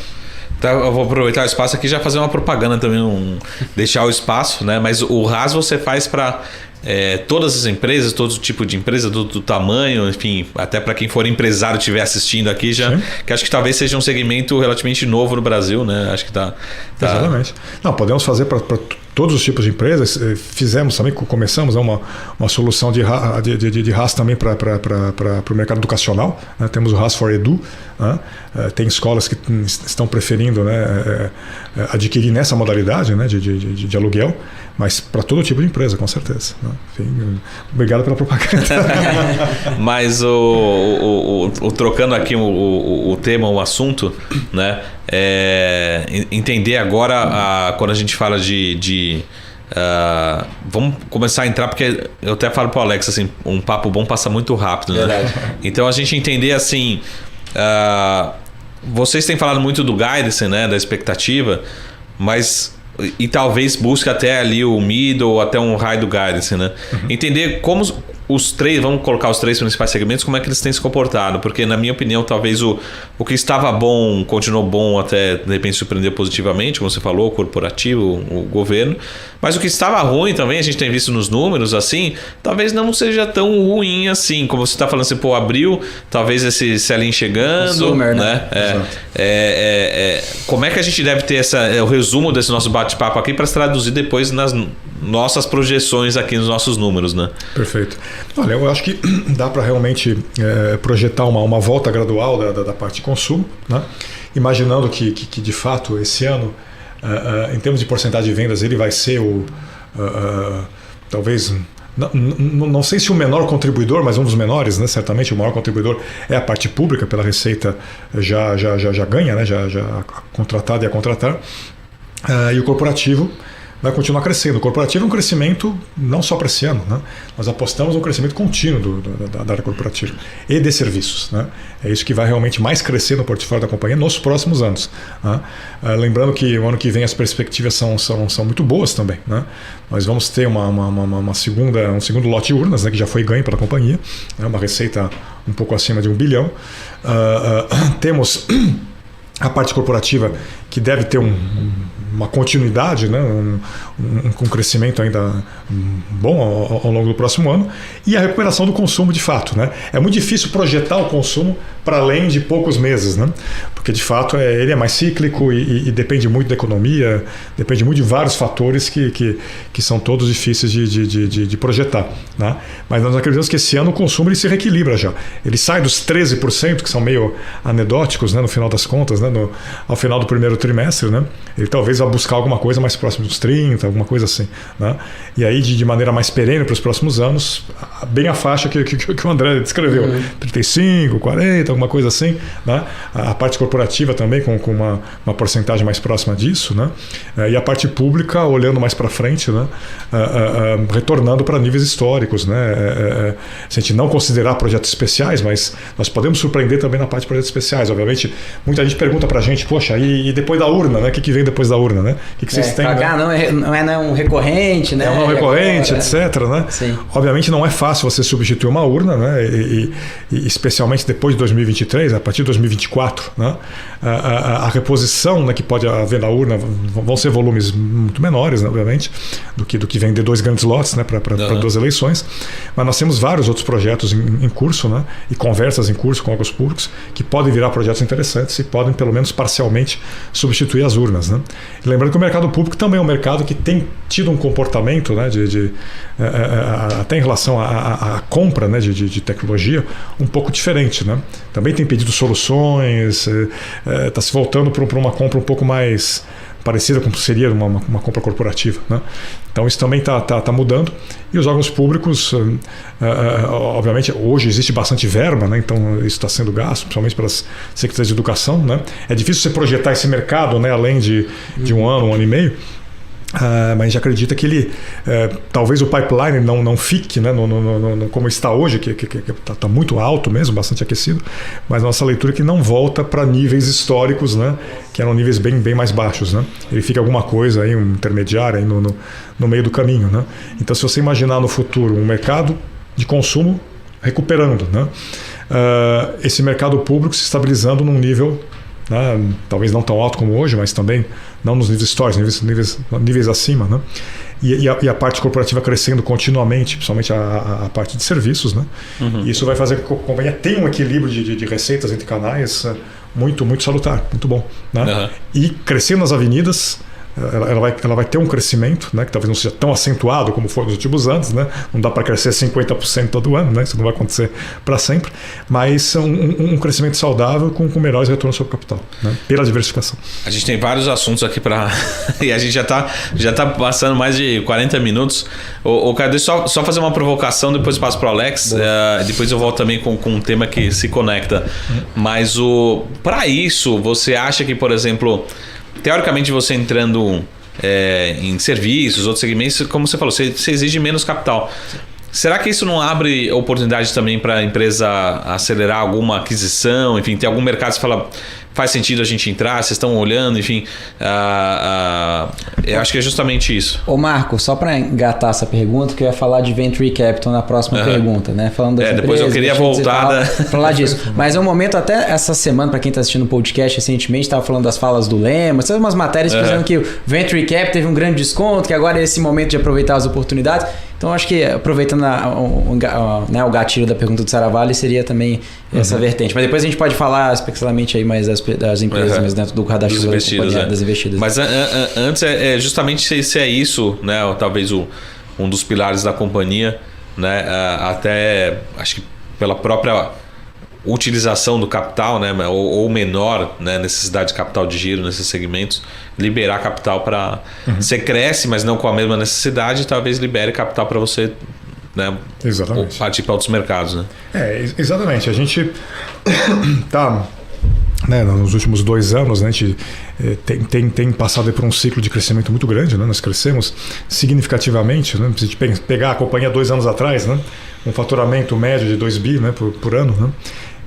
Então, eu vou aproveitar o espaço aqui e já fazer uma propaganda também, deixar o espaço, né? Mas o RaaS você faz para todas as empresas, todo tipo de empresa, do tamanho, enfim, até para quem for empresário estiver assistindo aqui, que acho que talvez seja um segmento relativamente novo no Brasil, né? Acho que tá... Exatamente. Não, podemos fazer para todos os tipos de empresas. Fizemos também, começamos uma solução de RaaS também para o mercado educacional, né? Temos o RaaS for Edu, né? Tem escolas que estão preferindo, né, adquirir nessa modalidade, né, de aluguel, mas para todo tipo de empresa, com certeza, né? Enfim, obrigado pela propaganda. Mas trocando aqui o tema, o assunto, né? Entender agora quando a gente fala vamos começar a entrar, porque eu até falo para o Alex assim, um papo bom passa muito rápido, né? Verdade. Então a gente entender assim, vocês têm falado muito do guidance, né, da expectativa, mas e talvez busque até ali o middle ou até um high do guidance, né? Entender como os três, vamos colocar os três principais segmentos, como é que eles têm se comportado, porque na minha opinião talvez o que estava bom continuou bom, até de repente surpreender positivamente, como você falou, o corporativo, o governo, mas o que estava ruim também, a gente tem visto nos números assim, talvez não seja tão ruim assim, como você está falando assim, abril, talvez esse sell-in chegando, Consumer, né? Como é que a gente deve ter o resumo desse nosso bate-papo aqui para se traduzir depois nas nossas projeções aqui nos nossos números, né? Perfeito. Olha, eu acho que dá para realmente projetar uma volta gradual da parte de consumo, né? Imaginando que de fato esse ano, em termos de porcentagem de vendas, ele vai ser talvez, não sei se o menor contribuidor, mas um dos menores, né? Certamente o maior contribuidor é a parte pública, pela receita já ganha, né? Já contratada e a contratar, e o corporativo vai continuar crescendo. O corporativo é um crescimento não só para esse ano, né? Nós apostamos no crescimento contínuo da área corporativa e de serviços, né? É isso que vai realmente mais crescer no portfólio da companhia nos próximos anos, né? Lembrando que o ano que vem as perspectivas são muito boas também, né? Nós vamos ter um segundo lote de urnas, né, que já foi ganho pela companhia, né? Uma receita um pouco acima de 1 bilhão. Temos a parte corporativa que deve ter uma continuidade, né? Um crescimento ainda bom ao longo do próximo ano, e a recuperação do consumo de fato, né? É muito difícil projetar o consumo para além de poucos meses, né? Porque de fato ele é mais cíclico e depende muito da economia, depende muito de vários fatores que são todos difíceis de projetar, né? Mas nós acreditamos que esse ano o consumo ele se reequilibra já. Ele sai dos 13%, que são meio anedóticos, né, no final das contas, né, ao final do primeiro trimestre, né? Ele talvez vá buscar alguma coisa mais próximo dos 30%, alguma coisa assim, né? E aí de maneira mais perene para os próximos anos, bem a faixa que o André descreveu, 35%, 40%, alguma coisa assim, né? A parte corporativa também com uma porcentagem mais próxima disso, né? E a parte pública olhando mais para frente, né? Retornando para níveis históricos, né? Se a gente não considerar projetos especiais, mas nós podemos surpreender também na parte de projetos especiais. Obviamente, muita gente pergunta para a gente, poxa, e depois da urna, né? O que vem depois da urna, né? O que vocês têm? Né? Não é um recorrente, né? É um recorrente, etc. Né? Sim. Obviamente não é fácil você substituir uma urna, né? E especialmente depois de 2023, a partir de 2024, né? A reposição, né, que pode haver na urna vão ser volumes muito menores, né, obviamente, do que vender 2 grandes lotes, né, para 2 eleições. Mas nós temos vários outros projetos em curso, né, e conversas em curso com órgãos públicos que podem virar projetos interessantes e podem, pelo menos parcialmente, substituir as urnas, né? E lembrando que o mercado público também é um mercado que tem tido um comportamento, né, até em relação à compra, né, de tecnologia um pouco diferente, né? Também tem pedido soluções, está se voltando para uma compra um pouco mais parecida com seria uma compra corporativa, né? Então isso também está mudando, e os órgãos públicos, obviamente hoje existe bastante verba, né? Então isso está sendo gasto, principalmente pelas secretarias de educação, né? É difícil você projetar esse mercado, né, além de um ano e meio. Mas a gente acredita que ele, talvez o pipeline não fique, né, como está hoje, que está muito alto mesmo, bastante aquecido, mas nossa leitura é que não volta para níveis históricos, né, que eram níveis bem mais baixos. Né? Ele fica alguma coisa aí, um intermediário aí no meio do caminho. Né? Então, se você imaginar no futuro um mercado de consumo recuperando, né, esse mercado público se estabilizando num nível, né, talvez não tão alto como hoje, mas também não nos níveis históricos, níveis acima, né? E a parte corporativa crescendo continuamente, principalmente a parte de serviços, né? Uhum. Isso vai fazer com que a companhia tenha um equilíbrio de receitas entre canais muito salutar, muito bom, né? Uhum. E crescendo nas avenidas, ela vai ter um crescimento, né, que talvez não seja tão acentuado como foi nos últimos anos, né? Não dá para crescer 50% todo ano, né? Isso não vai acontecer para sempre, mas um crescimento saudável com melhores retornos sobre o capital, né? Pela diversificação. A gente tem vários assuntos aqui para e a gente já tá passando mais de 40 minutos. Cara, deixa eu só fazer uma provocação, depois passo para o Alex, depois eu volto também com um tema que se conecta. Mas para isso, você acha que, por exemplo, teoricamente, você entrando em serviços, outros segmentos, como você falou, você exige menos capital. Será que isso não abre oportunidade também para a empresa acelerar alguma aquisição? Enfim, tem algum mercado que você fala, faz sentido a gente entrar, vocês estão olhando, enfim. Eu acho que é justamente isso. Ô Marco, só para engatar essa pergunta, que eu ia falar de Venture Capital na próxima pergunta, né? Falando das depois eu queria voltar falar disso. Mas é um momento, até essa semana, para quem está assistindo o podcast recentemente, estava falando das falas do Lema, sabe, umas matérias dizendo que o Venture Capital teve um grande desconto, que agora é esse momento de aproveitar as oportunidades. Então, acho que aproveitando o gatilho da pergunta do Saravalli, seria também essa vertente. Mas depois a gente pode falar especialmente aí mais das empresas, mas dentro do cadastro das investidas. Mas antes, justamente se é isso, né? Ou talvez um dos pilares da companhia, né? Até, acho que pela própria utilização do capital, né, ou menor, né, necessidade de capital de giro nesses segmentos, liberar capital para... Você cresce, mas não com a mesma necessidade, talvez libere capital para você, né, partir para outros mercados. Né? Exatamente. A gente está... Né, nos últimos 2 anos, né, a gente tem passado por um ciclo de crescimento muito grande, né? Nós crescemos significativamente, né? Se a gente pegar a companhia 2 anos atrás, né? Um faturamento médio de 2 bi, né, por ano, né?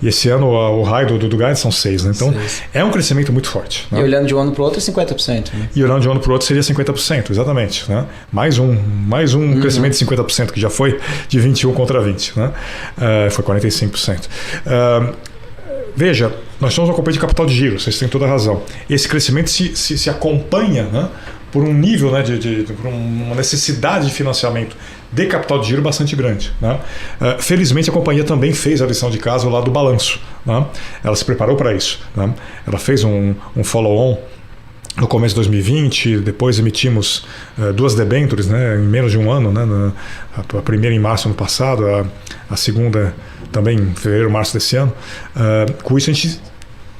E esse ano o raio do guidance são 6, né? Então é um crescimento muito forte. Né? E olhando de um ano para o outro é 50%. Né? E olhando de um ano para o outro seria 50%, exatamente. Né? Mais um crescimento de 50%, que já foi de 21 contra 20. Né? Foi 45%. Veja, nós somos uma companhia de capital de giro, vocês têm toda a razão. Esse crescimento se acompanha, né, por um nível, né, por uma necessidade de financiamento de capital de giro bastante grande. Né? Felizmente a companhia também fez a lição de casa lá do balanço. Né? Ela se preparou para isso. Né? Ela fez um follow-on no começo de 2020, depois emitimos 2 debêntures, né, em menos de um ano, né, a primeira em março do ano passado, a segunda também em fevereiro, março desse ano. Com isso a gente,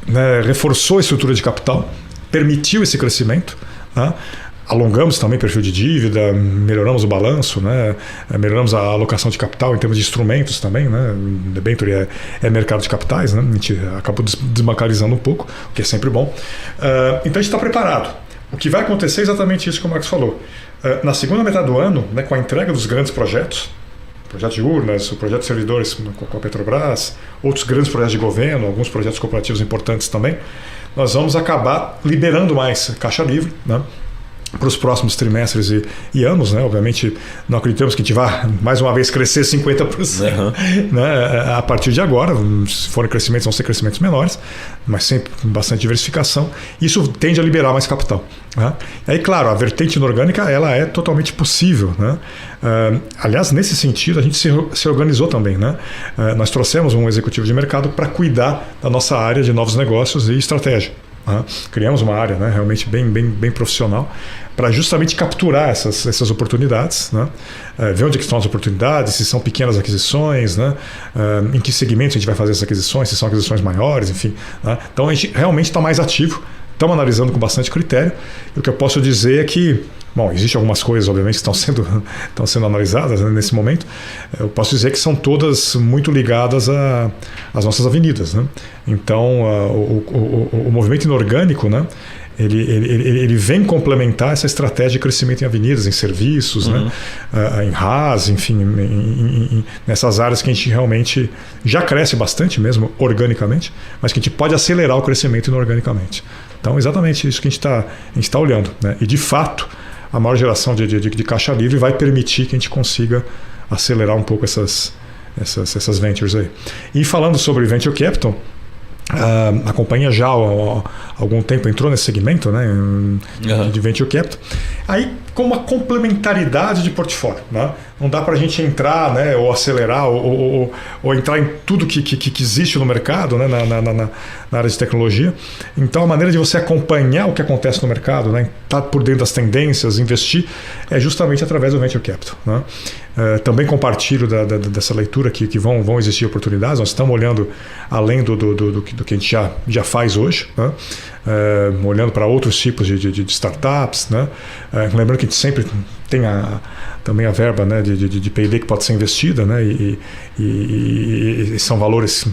né, reforçou a estrutura de capital, permitiu esse crescimento, né? Alongamos também o perfil de dívida, melhoramos o balanço, né? Melhoramos a alocação de capital em termos de instrumentos também. Né? Debenture é mercado de capitais, né? A gente acabou desbancarizando um pouco, o que é sempre bom. Então a gente está preparado. O que vai acontecer é exatamente isso que o Marcos falou. Na segunda metade do ano, né, com a entrega dos grandes projetos, projeto de urnas, o projeto de servidores com a Petrobras, outros grandes projetos de governo, alguns projetos corporativos importantes também, nós vamos acabar liberando mais caixa livre, né, para os próximos trimestres e anos. Né? Obviamente, não acreditamos que a gente vá, mais uma vez, crescer 50%, né, a partir de agora. Se forem crescimentos, vão ser crescimentos menores, mas sempre com bastante diversificação. Isso tende a liberar mais capital. Né? Aí, claro, a vertente inorgânica ela é totalmente possível. Né? Aliás, nesse sentido, a gente se organizou também. Né? Nós trouxemos um executivo de mercado para cuidar da nossa área de novos negócios e estratégia. Criamos uma área, né, realmente bem profissional para justamente capturar essas oportunidades, né? Ver onde estão as oportunidades, se são pequenas aquisições, né? Em que segmento a gente vai fazer essas aquisições, se são aquisições maiores, enfim. Né? Então a gente realmente está mais ativo, estamos analisando com bastante critério. E o que eu posso dizer é que, bom, existem algumas coisas, obviamente, que estão sendo analisadas, né, nesse momento. Eu posso dizer que são todas muito ligadas às nossas avenidas. Né? Então, o movimento inorgânico, né, ele vem complementar essa estratégia de crescimento em avenidas, em serviços, né? Em RaaS, enfim, nessas áreas que a gente realmente já cresce bastante mesmo, organicamente, mas que a gente pode acelerar o crescimento inorganicamente. Então, exatamente isso que a gente está olhando, né? E, de fato, a maior geração de caixa livre vai permitir que a gente consiga acelerar um pouco essas ventures aí. E falando sobre venture capital, a companhia já há algum tempo entrou nesse segmento, né, de venture capital, aí com uma complementaridade de portfólio, né? Não dá para a gente entrar, né, ou acelerar ou entrar em tudo que existe no mercado, né, na área de tecnologia. Então a maneira de você acompanhar o que acontece no mercado, né, estar por dentro das tendências, investir, é justamente através do venture capital, né? Também compartilho dessa leitura que vão existir oportunidades. Nós estamos olhando além do que a gente já faz hoje, né? Olhando para outros tipos de startups, né? Lembrando que a gente sempre tem também a verba, né, de P&D que pode ser investida, né? E são valores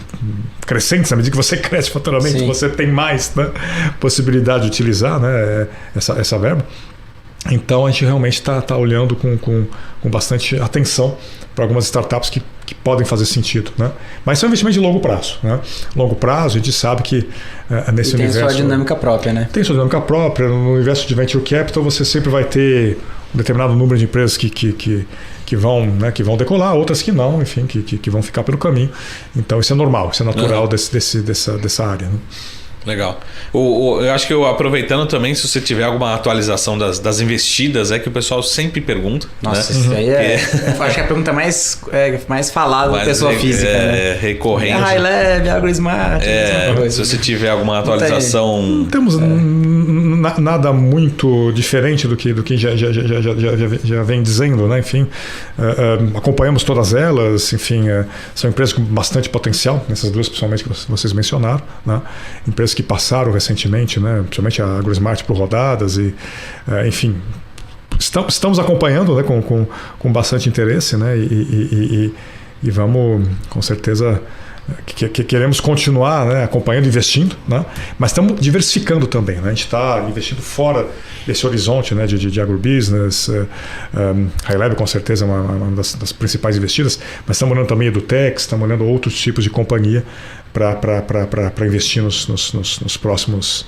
crescentes. À medida que você cresce faturamente, sim, você tem mais, né, possibilidade de utilizar, né, essa verba. Então a gente realmente está olhando com bastante atenção para algumas startups que podem fazer sentido, né? Mas são investimentos de longo prazo, né? Longo prazo, a gente sabe que nesse universo... Tem sua dinâmica própria, né? Tem sua dinâmica própria. No universo de venture capital você sempre vai ter um determinado número de empresas que vão decolar, outras que não, enfim, que vão ficar pelo caminho. Então isso é normal, isso é natural dessa área, né? Legal. Eu acho que aproveitando também, se você tiver alguma atualização das investidas, que o pessoal sempre pergunta. Nossa, né? Isso aí acho que é a pergunta mais falada da pessoa física. É, né? Recorrente. High Lab, AgroSmart. Se você tiver alguma atualização. Não temos nada muito diferente do que já vem dizendo, né? Enfim, acompanhamos todas elas, enfim, são empresas com bastante potencial, essas duas principalmente que vocês mencionaram, né? Empresas que passaram recentemente, né, principalmente a AgroSmart por rodadas e, enfim, estamos acompanhando, né, com bastante interesse, né, e vamos, com certeza, queremos continuar, né, acompanhando, investindo, né, mas estamos diversificando também, né, a gente está investindo fora desse horizonte, né, de agrobusiness. High Lab com certeza é uma das principais investidas, mas estamos olhando também EduTech, estamos olhando outros tipos de companhia para investir nos próximos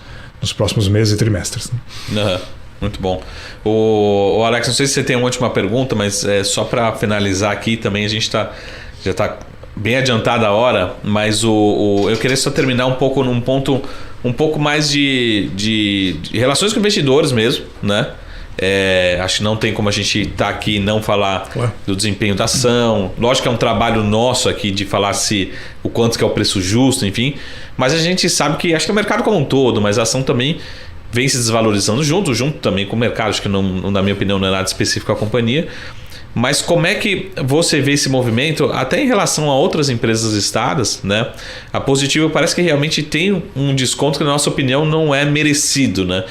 meses e trimestres. Uhum. Muito bom. O Alex, não sei se você tem uma última pergunta, mas só para finalizar aqui também, a gente já está bem adiantada a hora, mas eu queria só terminar um pouco num ponto um pouco mais de relações com investidores mesmo, né? Acho que não tem como a gente estar aqui e não falar do desempenho da ação. Lógico que é um trabalho nosso aqui de falar o quanto que é o preço justo, enfim. Mas a gente sabe que, acho que é o mercado como um todo, mas a ação também vem se desvalorizando junto também com o mercado. Acho que não, na minha opinião, não é nada específico à companhia. Mas como é que você vê esse movimento, até em relação a outras empresas listadas, né? A Positivo parece que realmente tem um desconto que, na nossa opinião, não é merecido, né?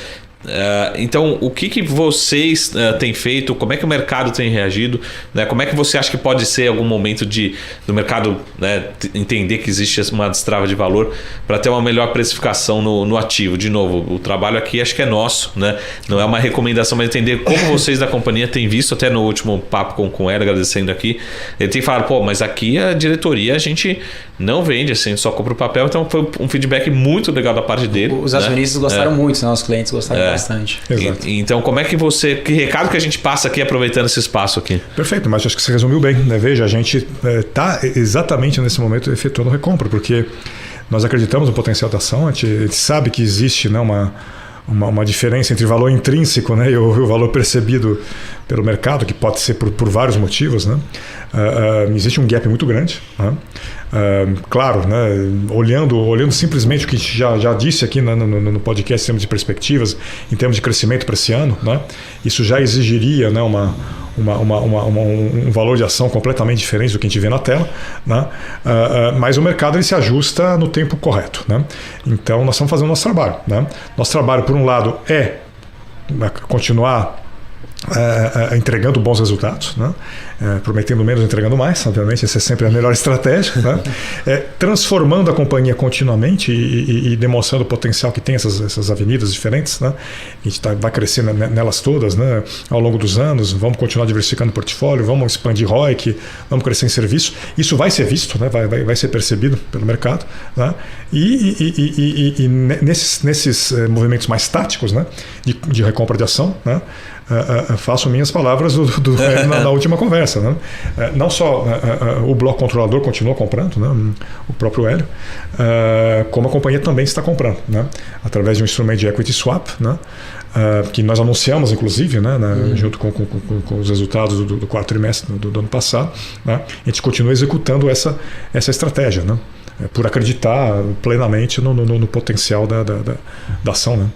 Então, o que vocês têm feito? Como é que o mercado tem reagido, né? Como é que você acha que pode ser algum momento do mercado, né, entender que existe uma destrava de valor para ter uma melhor precificação no ativo? De novo, o trabalho aqui acho que é nosso, né? Não é uma recomendação, mas entender como vocês da companhia têm visto. Até no último papo com ele, agradecendo aqui, ele tem falado, mas aqui a diretoria a gente não vende, assim, a gente só compra o papel. Então foi um feedback muito legal da parte dele. Os acionistas gostaram muito, né? Os clientes gostaram bastante. Então, como é que que recado que a gente passa aqui aproveitando esse espaço aqui? Perfeito, mas acho que você resumiu bem, né? Veja, a gente está exatamente nesse momento efetuando recompra, porque nós acreditamos no potencial da ação, a gente sabe que existe, né, uma diferença entre o valor intrínseco, né, e o valor percebido pelo mercado, que pode ser por vários motivos, né? Existe um gap muito grande, né? Claro, né, olhando simplesmente o que a gente já disse aqui no podcast em termos de perspectivas, em termos de crescimento para esse ano, né, isso já exigiria, né, um valor de ação completamente diferente do que a gente vê na tela, né? Mas o mercado ele se ajusta no tempo correto, né? Então nós estamos fazendo o nosso trabalho, né? Nosso trabalho, por um lado, é continuar entregando bons resultados, né? Prometendo menos, entregando mais, obviamente, essa é sempre a melhor estratégia, né? Transformando a companhia continuamente e demonstrando o potencial que tem essas avenidas diferentes, né? A gente vai crescendo nelas todas, né? Ao longo dos anos, vamos continuar diversificando o portfólio, vamos expandir ROIC, vamos crescer em serviço. Isso vai ser visto, né? Vai ser percebido pelo mercado, né? E nesses movimentos mais táticos, né? De recompra de ação, né? Faço minhas palavras na última conversa, né? Não só o bloco controlador continuou comprando, né? O próprio Hélio, como a companhia também está comprando, né? Através de um instrumento de equity swap, né? Que nós anunciamos, inclusive, né? Junto com os resultados do quarto trimestre do ano passado, né? A gente continua executando essa estratégia, né? Por acreditar plenamente no potencial da ação, né?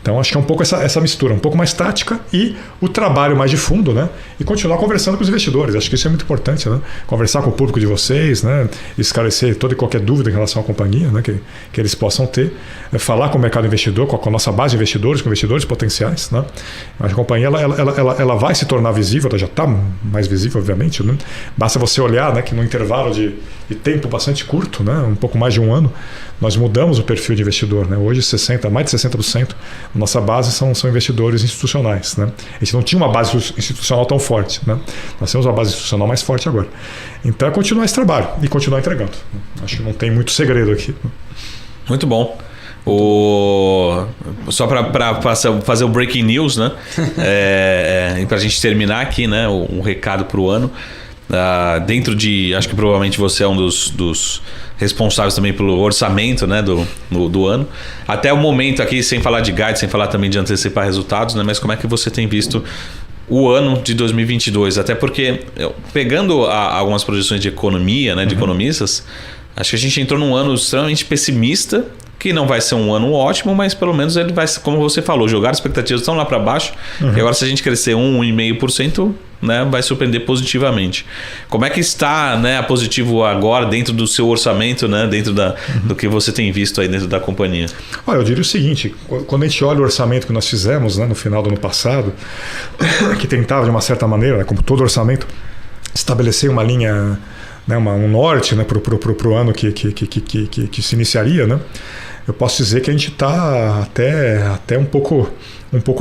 Então acho que é um pouco essa mistura, um pouco mais tática e o trabalho mais de fundo, né? E continuar conversando com os investidores. Acho que isso é muito importante, né? Conversar com o público de vocês, né? Esclarecer toda e qualquer dúvida em relação à companhia, né? Que eles possam ter, falar com o mercado investidor, com a nossa base de investidores, com investidores potenciais, né? A companhia ela vai se tornar visível, ela já está mais visível, obviamente, né? Basta você olhar, né? Que no intervalo de tempo bastante curto, né? Um pouco mais de um ano, nós mudamos o perfil de investidor, né? Hoje mais de 60% da nossa base são investidores institucionais, né? A gente não tinha uma base institucional tão forte, né? Nós temos uma base institucional mais forte agora. Então é continuar esse trabalho e continuar entregando. Acho que não tem muito segredo aqui. Muito bom. Só para fazer o breaking news, né? E para a gente terminar aqui, né? Um recado para o ano. Dentro de, acho que provavelmente você é um dos responsáveis também pelo orçamento, né, do ano. Até o momento aqui, sem falar de guide, sem falar também de antecipar resultados, né, mas como é que você tem visto o ano de 2022? Até porque, pegando algumas projeções de economia, né, de economistas, acho que a gente entrou num ano extremamente pessimista, que não vai ser um ano ótimo, mas pelo menos ele vai, como você falou, jogar as expectativas estão lá para baixo, e agora se a gente crescer 1,5%, né, vai surpreender positivamente. Como é que está, né, a Positivo agora dentro do seu orçamento, né, dentro do que você tem visto aí dentro da companhia? Olha, eu diria o seguinte, quando a gente olha o orçamento que nós fizemos, né, no final do ano passado, que tentava de uma certa maneira, né, como todo orçamento, estabelecer uma linha, né, um norte, né, para o ano que se iniciaria, né? Eu posso dizer que a gente está até um pouco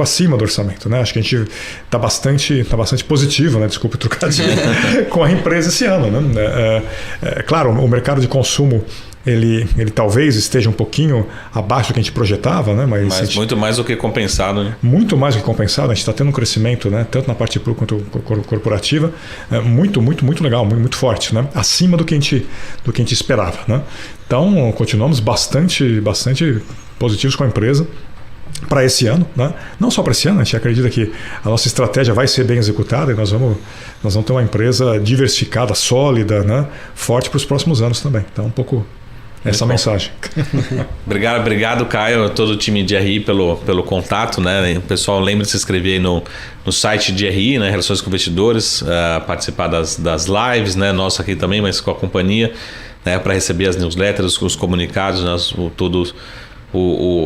acima do orçamento, né? Acho que a gente está bastante positivo, né? Desculpa o trocadilho, com a empresa esse ano, né? Claro, o mercado de consumo ele talvez esteja um pouquinho abaixo do que a gente projetava, né? Mas muito mais do que compensado, né? Muito mais do que compensado. A gente está tendo um crescimento, né? Tanto na parte pública quanto corporativa, muito legal, muito forte, né? Acima do que a gente esperava, né? Então, continuamos bastante positivos com a empresa para esse ano, né? Não só para esse ano, a gente acredita que a nossa estratégia vai ser bem executada e nós vamos ter uma empresa diversificada, sólida, né? Forte para os próximos anos também. Então, um pouco essa mensagem. Obrigado, Caio, todo o time de RI pelo contato, né? O pessoal lembra de se inscrever aí no site de RI, né? Relações com Investidores, participar das lives, né? Nossa aqui também, mas com a companhia, né? Para receber as newsletters, os comunicados, né?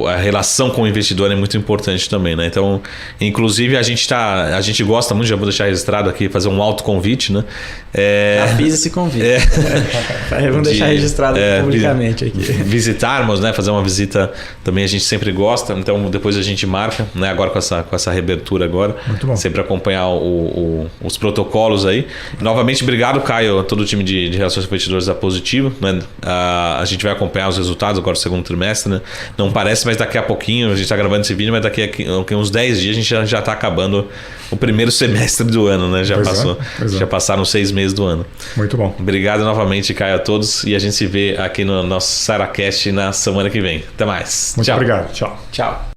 A relação com o investidor é muito importante também, né? Então, inclusive a gente gosta muito, já vou deixar registrado aqui, fazer um autoconvite, né? Já fiz esse convite. Vamos deixar registrado publicamente aqui. Visitarmos, né? Fazer uma visita também a gente sempre gosta, então depois a gente marca, né? Agora com essa reabertura agora. Muito bom. Sempre acompanhar os protocolos aí. Novamente, obrigado, Caio, todo o time de Relações com Investidores da Positivo, né? A gente vai acompanhar os resultados agora do segundo trimestre, né? Não parece, mas daqui a pouquinho, a gente está gravando esse vídeo, mas daqui a uns 10 dias a gente já está acabando o primeiro semestre do ano, né? Já passaram 6 meses do ano. Muito bom. Obrigado novamente, Caio, a todos, e a gente se vê aqui no nosso SaraCast na semana que vem. Até mais. Muito obrigado. Tchau. Tchau.